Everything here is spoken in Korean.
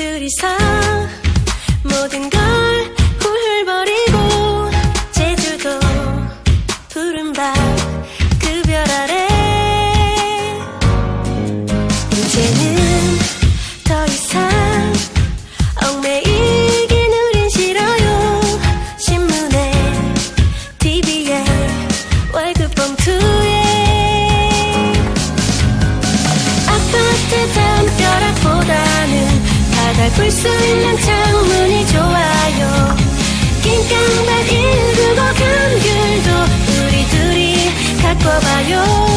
둘이서 모든 걸 훌훌 버리고 제주도 푸른 밤 그 별 아래 이제는 더 이상 얽매이긴 우린 싫어요. 신문에 TV에 월급 봉투에 아파트 담벼락보다는 바다 볼 수 있는 창문이 좋아요. 낑깡발 195 감귤도 우리 둘이 갖고 봐요.